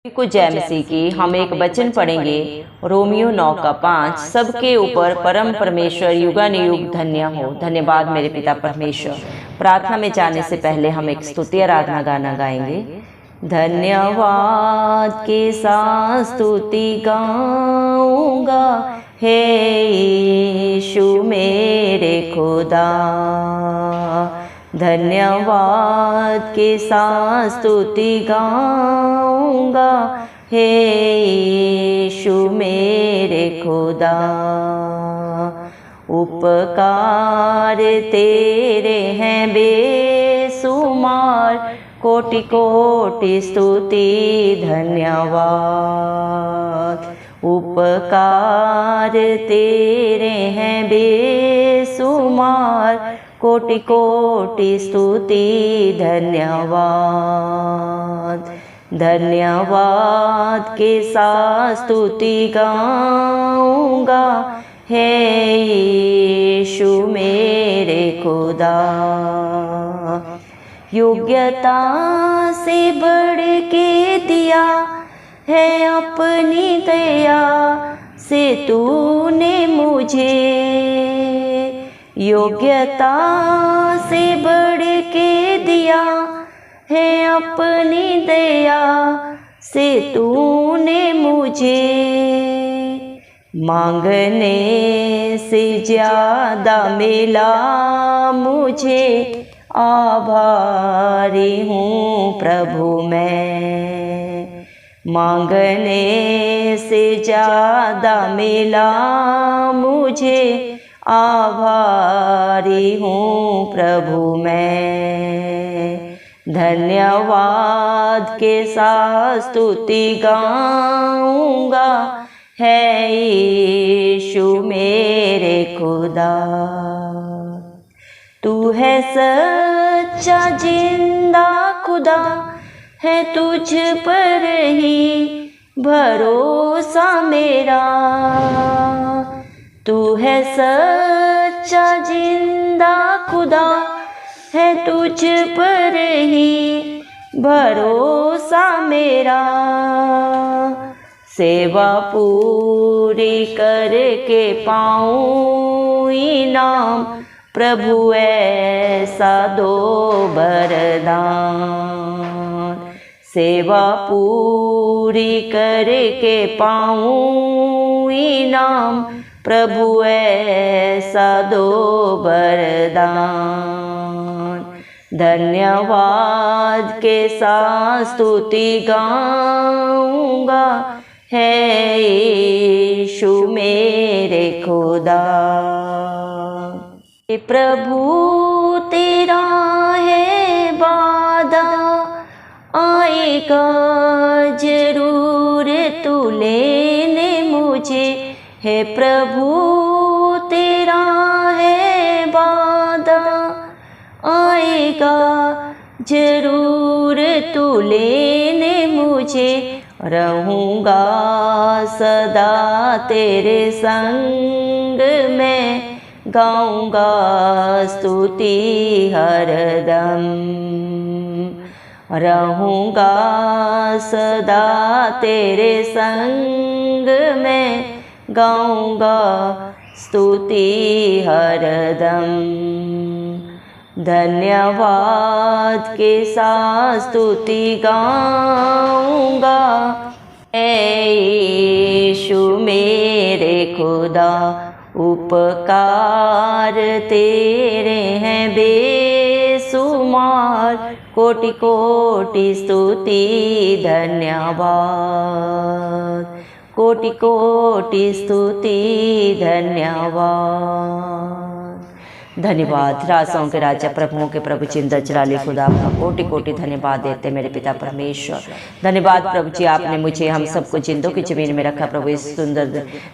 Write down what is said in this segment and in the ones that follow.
को जय मसीह की। हम एक वचन पढ़ेंगे, रोमियो 9:5। सबके ऊपर परम परमेश्वर युगानुयुग धन्य हो। धन्यवाद मेरे पिता परमेश्वर। प्रार्थना में जाने से पहले हम एक स्तुति आराधना गाना गाएंगे। धन्यवाद के साथ स्तुति गाऊंगा, हे यीशु मेरे खुदा। धन्यवाद के साथ स्तुति गाऊंगा, हे यीशु मेरे खुदा। उपकार तेरे हैं बेसुमार, कोटि कोटि स्तुति धन्यवाद। उपकार तेरे हैं बेसुमार, कोटि कोटि स्तुति धन्यवाद। धन्यवाद के साथ स्तुति गाऊंगा, हे यीशु मेरे खुदा। योग्यता से बढ़ के दिया है अपनी दया से तूने मुझे। योग्यता से बढ़ के दिया है अपनी दया से तूने मुझे। मांगने से ज्यादा मिला मुझे, आभारी हूँ प्रभु मैं। मांगने से ज्यादा मिला मुझे, आभारी हूँ प्रभु मैं। धन्यवाद के साथ स्तुति गाऊंगा, है यीशु मेरे खुदा। तू है सच्चा जिंदा खुदा, है तुझ पर ही भरोसा मेरा। तू है सच्चा जिंदा खुदा, है तुझ पर ही भरोसा मेरा। सेवा पूरी करके पाऊँ इनाम, प्रभु ऐसा दो वरदान। सेवा पूरी करके पाऊँ इनाम, प्रभु ऐसा दो वरदान। धन्यवाद के साथ स्तुति गाऊंगा, है यीशु मेरे खुदा। प्रभु तेरा है वादा, आएगा जरूर तू लेने मुझे। है प्रभु तेरा है वादा, आएगा जरूर तू लेने मुझे। रहूँगा सदा तेरे संग में, गाऊँगा स्तुति हरदम। रहूँगा सदा तेरे संग में, गाऊँगा स्तुति हरदम। धन्यवाद के साथ स्तुति गाऊंगा, ऐ यीशु मेरे खुदा। उपकार तेरे हैं बेसुमार, कोटि कोटि स्तुति धन्यवाद। कोटि कोटि स्तुति धन्यवाद। धन्यवाद। राजाओं के राजा, प्रभुओं के प्रभु, जिंदा जलाली खुदा, आपका कोटि कोटि धन्यवाद देते मेरे पिता परमेश्वर। धन्यवाद प्रभु जी, आपने मुझे हम सबको जिंदों की जमीन में रखा प्रभु। इस सुंदर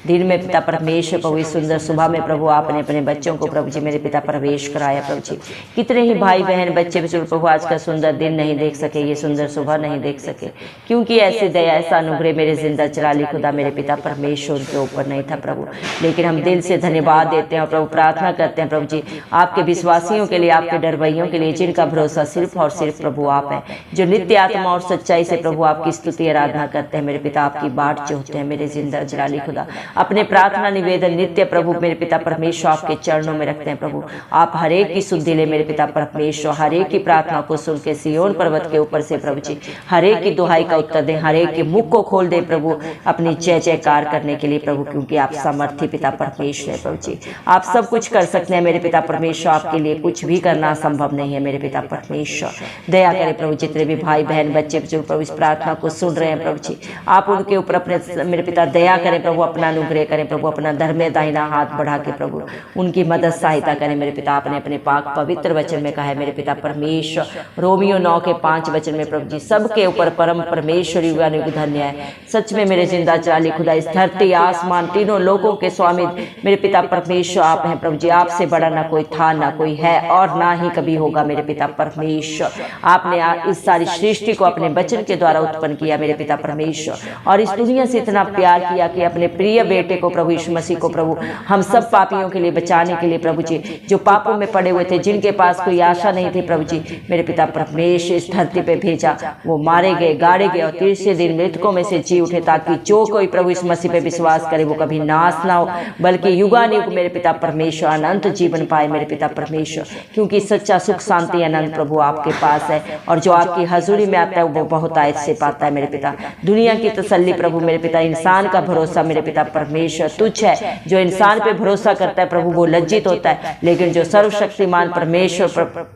दिन में पिता परमेश्वर प्रभु, इस सुंदर सुबह में प्रभु आपने अपने बच्चों को प्रभु जी मेरे पिता प्रवेश कराया प्रभु जी। कितने ही भाई बहन बच्चे भी प्रभु आज का सुंदर दिन नहीं देख सके, ये सुंदर सुबह नहीं देख सके, क्योंकि ऐसी दया ऐसा अनुग्रह मेरे जिंदा जलाली खुदा मेरे पिता परमेश्वर के ऊपर नहीं था प्रभु। लेकिन हम दिल से धन्यवाद देते हैं और प्रभु प्रार्थना करते हैं प्रभु जी, आपके विश्वासियों के लिए, आपके डरवैयों के लिए, जिनका भरोसा सिर्फ और सिर्फ प्रभु आप है, जो नित्य आत्मा और सच्चाई से प्रभु आपकी स्तुति आराधना करते हैं मेरे पिता, आपकी बाट जोहते हैं मेरे जिंदा जलाली खुदा। अपने प्रार्थना निवेदन नित्य प्रभु मेरे पिता परमेश्वर आपके चरणों में रखते हैं प्रभु। आप हरेक की सुधि ले मेरे पिता परमेश्वर, हरेक की प्रार्थना को सुन के सियोन पर्वत के ऊपर से प्रभु जी हरेक की दुहाई का उत्तर दें, हरेक के मुख को खोल दे प्रभु अपनी जय जयकार करने के लिए प्रभु, क्योंकि आप सामर्थी पिता परमेश्वर है प्रभु जी। आप सब कुछ कर सकते हैं मेरे पिता परमेश्वर, आपके लिए कुछ भी करना संभव नहीं है मेरे पिता परमेश्वर। दया करें प्रभु, जितने भी भाई बहन बच्चे जो प्रभु इस प्रार्थना को सुन रहे हैं प्रभु जी, आप उनके ऊपर अपने मेरे पिता दया करें प्रभु, अपना अनुग्रह करें प्रभु, अपना धर्म दाहिना हाथ बढ़ा के प्रभु उनकी मदद सहायता करें मेरे पिता। आपने अपने पाक पवित्र वचन में कहा है मेरे पिता परमेश्वर, रोमियो 9:5 वचन में प्रभु जी सबके ऊपर परम परमेश्वर युगानुयुग धन्य है। सच में मेरे जिंदा जाली खुदा, इस धरती आसमान तीनों लोगों के स्वामी मेरे पिता परमेश्वर आप हैं प्रभु जी। आपसे बड़ा ना कोई था, ना कोई है और ना ही कभी होगा मेरे पिता परमेश्वर। आपने इस सारी सृष्टि को अपने वचन के द्वारा उत्पन्न किया मेरे पिता परमेश्वर, और इस दुनिया से इतना प्यार किया कि अपने प्रिय बेटे को प्रभु यीशु मसीह को प्रभु हम सब पापियों के लिए बचाने के लिए प्रभु जी, जो पापों में पड़े हुए थे, जिनके पास कोई आशा नहीं थी प्रभु जी, मेरे पिता परमेश्वर इस धरती पे भेजा। वो मारे गए, गाड़े गए और तीसरे दिन मृतकों में से जी उठे, ताकि जो कोई प्रभु इस मसीह पे विश्वास करे वो कभी नाश ना हो, बल्कि युगानुयुग मेरे पिता परमेश्वर अनंत जीवन पाए मेरे पिता परमेश्वर। क्योंकि सच्चा सुख शांति अनंत प्रभु आपके पास है, और जो आपकी हजूरी में आता है वो बहुत आयत से पाता है मेरे पिता। दुनिया की तसल्ली प्रभु मेरे पिता, इंसान का भरोसा मेरे पिता परमेश्वर तुच्छ है। जो इंसान पे भरोसा करता है प्रभु वो लज्जित होता है, लेकिन जो सर्वशक्तिमान परमेश्वर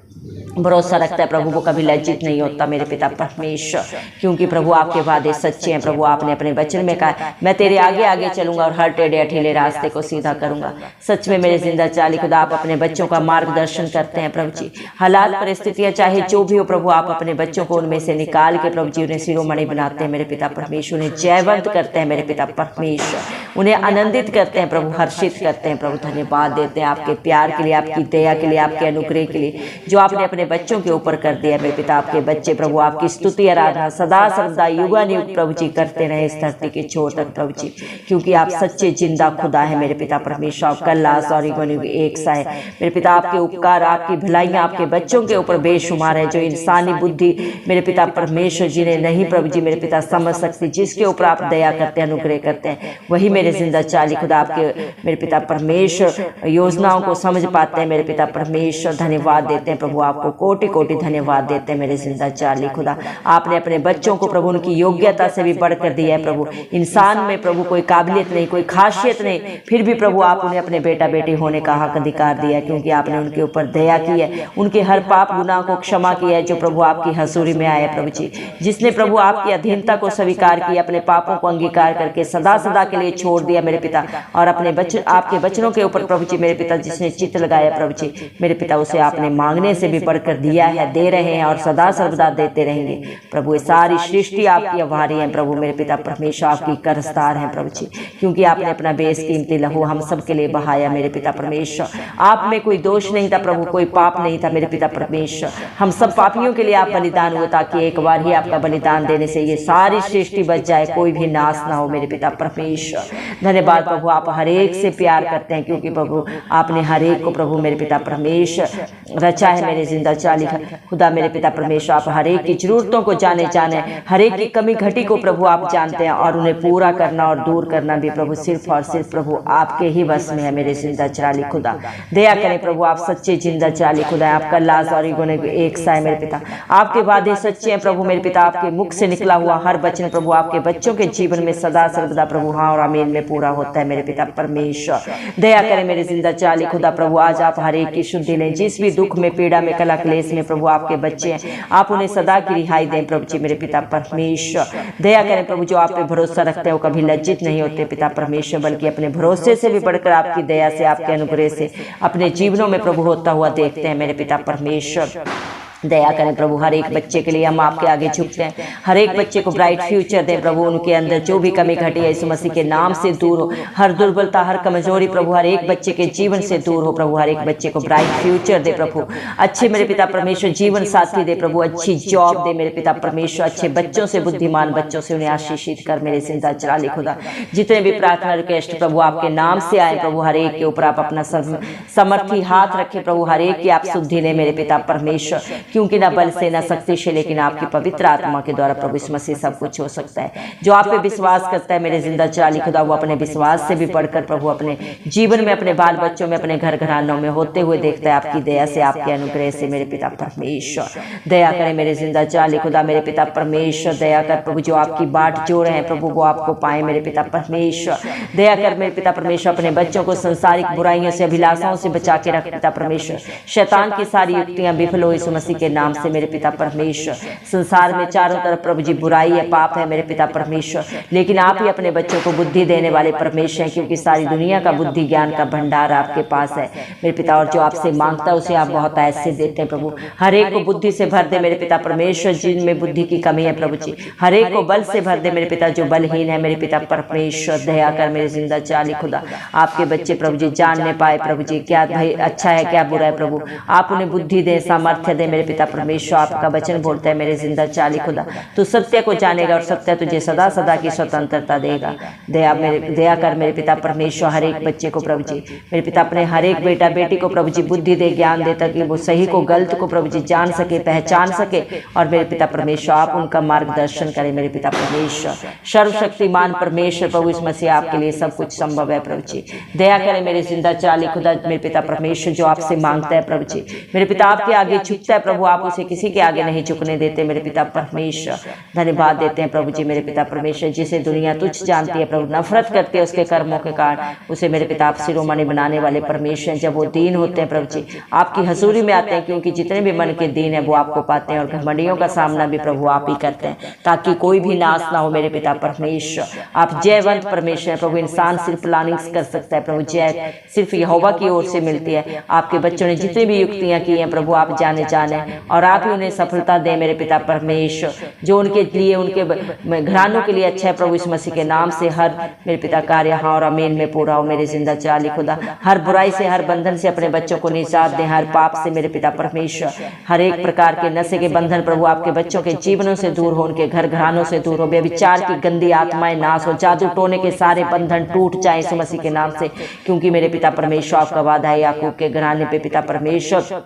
भरोसा रखता है प्रभु वो कभी लज्जित नहीं होता मेरे पिता परमेश्वर। क्योंकि प्रभु आपके वादे सच्चे हैं प्रभु। आपने अपने वचन में कहा मैं तेरे आगे आगे चलूंगा और हर टेढ़े अठेले रास्ते को सीधा करूंगा। सच में मेरे जिंदा चाली खुदा, आप अपने बच्चों का मार्गदर्शन करते हैं प्रभु जी। हालात परिस्थितियां चाहे जो भी हो प्रभु, आप अपने बच्चों को उनमें से निकाल के प्रभु जी उन्हें शिरोमणि बनाते हैं मेरे पिता परमेश्वर, उन्हें जयवंत करते हैं मेरे पिता परमेश्वर, उन्हें आनंदित करते हैं प्रभु, हर्षित करते हैं प्रभु। धन्यवाद देते हैं आपके प्यार के लिए, आपकी दया के लिए, आपके अनुग्रह के लिए जो आपने अपने बच्चों के ऊपर कर दिया मेरे पिता। आपके बच्चे प्रभु आपकी स्तुति आराधना सदा सर्वदा युगानुयुग प्रभु जी करते रहे इस धरती के छोर तक प्रभु जी, क्योंकि आप सच्चे जिंदा खुदा है मेरे पिता परमेश्वर। आप कल आज और युगानुयुग एक सा है मेरे पिता। आपके उपकार, आपकी भलाइयां आपके बच्चों के ऊपर बेशुमार है, जो इंसानी बुद्धि मेरे पिता परमेश्वर जिन्हें नहीं प्रभु जी मेरे पिता समझ सकती, जिसके ऊपर आप दया करते हैं, अनुग्रह करते हैं, वही मेरे जिंदा चाली खुदा आपके मेरे पिता परमेश्वर योजनाओं को समझ पाते हैं मेरे पिता परमेश्वर। धन्यवाद देते हैं प्रभु, आपको कोटि कोटि धन्यवाद देते हैं मेरे जिंदा चाली खुदा। आपने अपने बच्चों को प्रभु उनकी योग्यता से भी बढ़कर दिया है प्रभु। इंसान में प्रभु कोई काबिलियत नहीं, कोई खासियत नहीं, फिर भी प्रभु आप उन्हें अपने बेटा बेटी होने का हक अधिकार दिया, क्योंकि आपने उनके ऊपर दया की है, उनके हर पाप गुनाह को क्षमा किया है जो प्रभु आपकी हजूरी में आया प्रभु जी। जिसने प्रभु आपकी अधीनता को स्वीकार किया, अपने पापों को अंगीकार करके सदा सदा के लिए छोड़ दिया मेरे पिता, और अपने बच्चों आपके वचनों के ऊपर प्रभु जी मेरे पिता जिसने चित्त लगाया प्रभु जी मेरे पिता, उसे आपने मांगने से भी बढ़कर दिया है, दे रहे हैं और सदा सर्वदा देते रहेंगे प्रभु। ये सारी सृष्टि आपकी आभारी है प्रभु मेरे पिता परमेश्वर, आपकी कर्जदार है प्रभु जी, क्योंकि आपने अपना बेसकीमती लहू हम सब के लिए बहाया मेरे पिता परमेश्वर। आप में कोई दोष नहीं था प्रभु, कोई पाप नहीं था मेरे पिता परमेश्वर। हम सब पापियों के लिए आप बलिदान हुए, ताकि एक बार ही आपका बलिदान देने से ये सारी सृष्टि बच जाए, कोई भी नाश ना हो मेरे पिता परमेश्वर। धन्यवाद प्रभु, आप हर एक से प्यार करते हैं, क्योंकि प्रभु आपने हर एक को प्रभु मेरे पिता परमेश्वर रचा है मेरे जिंदा चाली खुदा मेरे पिता परमेश्वर। आप हर एक की जरूरतों को जाने हर एक की कमी घटी को प्रभु आप जानते हैं, और उन्हें पूरा करना और दूर करना भी प्रभु सिर्फ और सिर्फ प्रभु आपके ही बस में है मेरे जिंदा चाली खुदा। दया करें प्रभु, आप सच्चे जिंदा चाली खुदा, आपका लाज और एक सा है मेरे पिता। आपके वादे सच्चे हैं प्रभु मेरे पिता, आपके मुख से निकला हुआ हर वचन प्रभु आपके बच्चों के जीवन में सदा सर्वदा प्रभु हाँ और आमीन में पूरा होता है मेरे पिता परमेश्वर। दया करें मेरे जिंदा चाली खुदा प्रभु, आज आप हर एक की शुद्धि लें, जिस भी दुख में पीड़ा में कला क्लेश में प्रभु आपके बच्चे हैं, आप उन्हें सदा की रिहाई दें प्रभु जी मेरे पिता परमेश्वर। दया करें प्रभु, जो आप पे भरोसा रखते हैं वो कभी लज्जित नहीं होते पिता परमेश्वर, बल्कि अपने भरोसे से भी बढ़कर आपकी दया से, आपके अनुग्रह से अपने जीवनों में प्रभु होता हुआ देखते हैं मेरे पिता परमेश्वर। दया करें प्रभु, हर एक बच्चे के लिए हम आपके आगे झुकते हैं। हर एक बच्चे को ब्राइट फ्यूचर दें प्रभु, उनके अंदर जो भी कमी घटी है यीशु मसीह के नाम से दूर हो। हर दुर्बलता, हर कमजोरी प्रभु हर एक बच्चे के जीवन से दूर हो प्रभु। हर एक बच्चे को ब्राइट फ्यूचर दे प्रभु, अच्छे मेरे पिता परमेश्वर जीवन साथी दे प्रभु, अच्छी जॉब दे मेरे पिता परमेश्वर, अच्छे बच्चों से, बुद्धिमान बच्चों से उन्हें आशीषित कर मेरे जिंदा चराली खुदा। जितने भी प्रार्थना रिक्वेस्ट प्रभु आपके नाम से आए प्रभु, हर एक के ऊपर आप अपना समर्थी हाथ रखे प्रभु, हर एक की आप शुद्धि ले मेरे पिता परमेश्वर, क्योंकि ना बल से ना शक्ति से लेकिन आपकी पवित्र आत्मा के द्वारा प्रभु इस मसीह सब कुछ हो सकता है। जो आप पे विश्वास करता है मेरे जिंदा चराली खुदा, वो अपने विश्वास से भी पढ़कर प्रभु अपने जीवन में, अपने बाल बच्चों में, अपने घर घरानों में होते हुए देखता है आपकी दया से, आपके अनुग्रह से मेरे पिता परमेश्वर। दया करें मेरे जिंदा चराली खुदा, मेरे पिता परमेश्वर दया कर प्रभु, जो आपकी बाट जो रहे हैं प्रभु वो आपको पाए मेरे पिता परमेश्वर। दया कर मेरे पिता परमेश्वर, अपने बच्चों को संसारिक बुराइयों से, अभिलाषाओं से बचा के रख पिता परमेश्वर। शैतान की सारी युक्तियां विफल हो यीशु मसीह के नाम से मेरे पिता परमेश्वर। संसार में चारों तरफ प्रभु जी बुराई है, पाप है मेरे पिता परमेश्वर, लेकिन आप ही अपने बच्चों को बुद्धि देने वाले परमेश्वर हैं, क्योंकि सारी दुनिया का बुद्धि ज्ञान का भंडार आपके पास है मेरे पिता। और जो आपसे मांगता है उसे आप बहुत ऐसे देते हैं प्रभु। हर एक को बुद्धि से भर दे मेरे पिता परमेश्वर, जिनमें बुद्धि की कमी है प्रभु जी। हर एक को बल से भर दे मेरे पिता, जो बलहीन है मेरे पिता परमेश्वर। दया कर मेरे जिंदा चाली खुदा, आपके बच्चे प्रभु जी जान नहीं पाए प्रभु जी क्या भाई अच्छा है क्या बुरा है प्रभु, आप उन्हें बुद्धि दे, सामर्थ्य दे मेरे पिता परमेश्वर। आपका वचन बोलता है मेरे जिंदा चाली खुदा, तू सत्य को जानेगा और सत्य तुझे सदा सदा की स्वतंत्रता देगा। दया कर मेरे पिता परमेश्वर, हर एक बच्चे को प्रभु जी मेरे पिता, अपने हर एक बेटा बेटी को प्रभु जी बुद्धि दे, ज्ञान दे, ताकि वो सही को गलत को प्रभु जी जान सके, पहचान सके। और मेरे पिता परमेश्वर आप उनका मार्गदर्शन करें मेरे पिता परमेश्वर। सर्वशक्तिमान परमेश्वर प्रभु इस मसीह आपके लिए सब कुछ संभव है प्रभु जी। दया करें मेरे जिंदा चाली खुदा, मेरे पिता परमेश्वर जो आपसे मांगता है प्रभु जी मेरे पिता आपके आगे झुकता है प्रभु, आप उसे किसी के आगे नहीं झुकने देते मेरे पिता परमेश्वर। धन्यवाद देते हैं प्रभु जी मेरे पिता परमेश्वर, जिसे दुनिया तुच्छ जानती है प्रभु, नफरत करती है उसके कर्मों के कारण, उसे मेरे पिता आप शिरोमणि बनाने वाले परमेश्वर। जब वो दीन होते हैं प्रभु जी आपकी हजूरी में आते हैं, क्योंकि जितने भी मन के दीन है वो आपको पाते हैं, और घमंडियों का सामना भी प्रभु आप ही करते हैं, ताकि कोई भी नाश ना हो मेरे पिता परमेश्वर। आप जयवंत परमेश्वर है प्रभु, इंसान सिर्फ प्लानिंग कर सकता है प्रभु, जय सिर्फ यहोवा की ओर से मिलती है। आपके बच्चों ने जितनी भी युक्तियां की हैं प्रभु आप जाने और आप ही उन्हें सफलता दें मेरे पिता परमेश्वर, जो उनके लिए, उनके घरानों के लिए अच्छा है प्रभु इस मसीह के नाम से। हर मेरे पिता कार्य हाँ और अमीन में पूरा हो मेरे जिंदा चाली खुदा। हर बुराई से, हर बंधन से अपने बच्चों को निजात दें, हर पाप से मेरे पिता परमेश्वर, हर एक प्रकार के नशे के बंधन प्रभु आपके बच्चों के जीवनों से दूर हो, उनके घर घरानों से दूर हो, व्यभिचार की गंदी आत्माएं नाश हो, जादू टोने के सारे बंधन टूट जाए इस मसीह के नाम से, क्योंकि मेरे पिता परमेश्वर आपका वादा है याकूब के घराने पे पिता परमेश्वर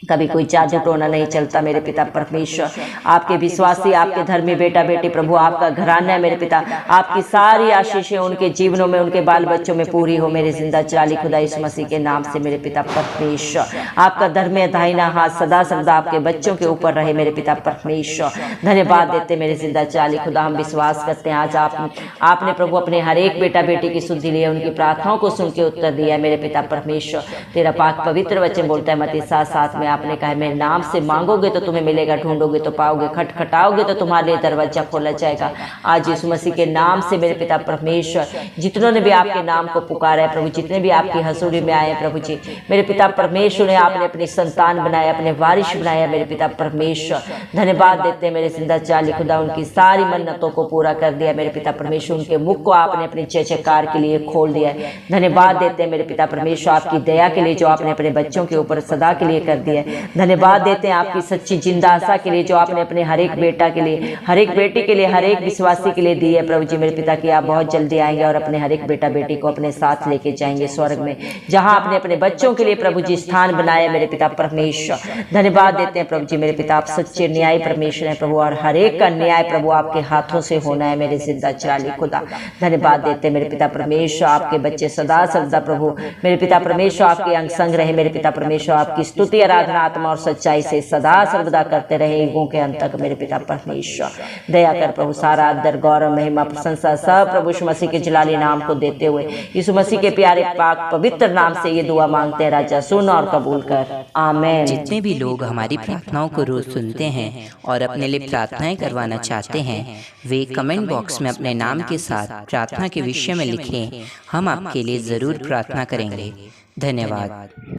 कभी कोई जादू टोना नहीं चलता मेरे पिता परमेश्वर। आपके विश्वासी, आपके धर्मी बेटा बेटी प्रभु आपका घराना है मेरे पिता, आपकी सारी आशीषें उनके जीवनों में, उनके बाल बच्चों में पूरी हो मेरे जिंदा चाली खुदा इस मसीह के नाम से मेरे पिता परमेश्वर। आपका धर्म दाहिना हाथ सदा सर्वदा आपके बच्चों के ऊपर रहे मेरे पिता परमेश्वर। धन्यवाद देते मेरे जिंदा चाली खुदा, हम विश्वास करते हैं आज आपने प्रभु अपने हर एक बेटा बेटी की शुद्धि ली है, उनकी प्रार्थनाओं को सुन के उत्तर दिया मेरे पिता परमेश्वर। तेरा पाक पवित्र वचन बोलता है मत्ती 7:7 में, आपने कहा मेरे नाम से मांगोगे तो तुम्हें मिलेगा, ढूंढोगे तो पाओगे, खटखटाओगे तो तुम्हारे लिए दरवाजा खोला जाएगा। आज यीशु मसीह के नाम से मेरे पिता परमेश्वर, जितनों ने भी आपके नाम को पुकारा है प्रभु, जितने भी आपकी हजूरी में आए प्रभु जी मेरे पिता परमेश्वर, ने आपने अपनी संतान बनाया, अपने वारिश बनाया मेरे पिता परमेश्वर। धन्यवाद देते हैं मेरे जिंदा चाली खुदा, उनकी सारी मन्नतों को पूरा कर दिया मेरे पिता परमेश्वर, उनके मुख को आपने अपनी जयकार के लिए खोल दिया है। धन्यवाद देते हैं मेरे पिता परमेश्वर आपकी दया के लिए, जो आपने अपने बच्चों के ऊपर सदा के लिए कर दिया है। धन्यवाद देते हैं आपकी सच्ची जिंदा आशा के लिए, जो आपने अपने हर एक बेटा के लिए, हर एक बेटी के लिए, हर एक विश्वासी के लिए दी है प्रभु जी मेरे पिता की। आप बहुत जल्दी आएंगे और अपने हर एक बेटा बेटी को अपने साथ लेके जाएंगे स्वर्ग में, जहां आपने अपने बच्चों के लिए प्रभु जी स्थान बनाया मेरे पिता परमेश्वर। धन्यवाद देते हैं प्रभु जी मेरे पिता, आप सच्चे न्याय परमेश्वर है प्रभु, और हर एक का न्याय प्रभु आपके हाथों से होना है मेरे जिंदा चाली खुदा। धन्यवाद देते हैं मेरे पिता परमेश्वर, आपके बच्चे सदा सर्वदा प्रभु मेरे पिता परमेश्वर आपके अंग संग रहे मेरे पिता परमेश्वर, आपकी स्तुति आराधना आत्मा और सच्चाई से सदा सर्वदा करते रहे युगों के अंत तक मेरे पिता परमेश्वर। दया कर प्रभु, सारा आदर गौरव महिमा प्रशंसा सब प्रभु यीशु मसीह के जलाली नाम को देते हुए यीशु मसीह के प्यारे पाक पवित्र नाम से ये दुआ मांगते हैं राजा, सुन और कबूल कर, आमीन। जितने भी लोग हमारी प्रार्थनाओं को रोज सुनते हैं और अपने लिए प्रार्थनाएं करवाना चाहते हैं, वे कमेंट बॉक्स में अपने नाम के साथ प्रार्थना के विषय में लिखें, हम आपके लिए जरूर प्रार्थना करेंगे। धन्यवाद।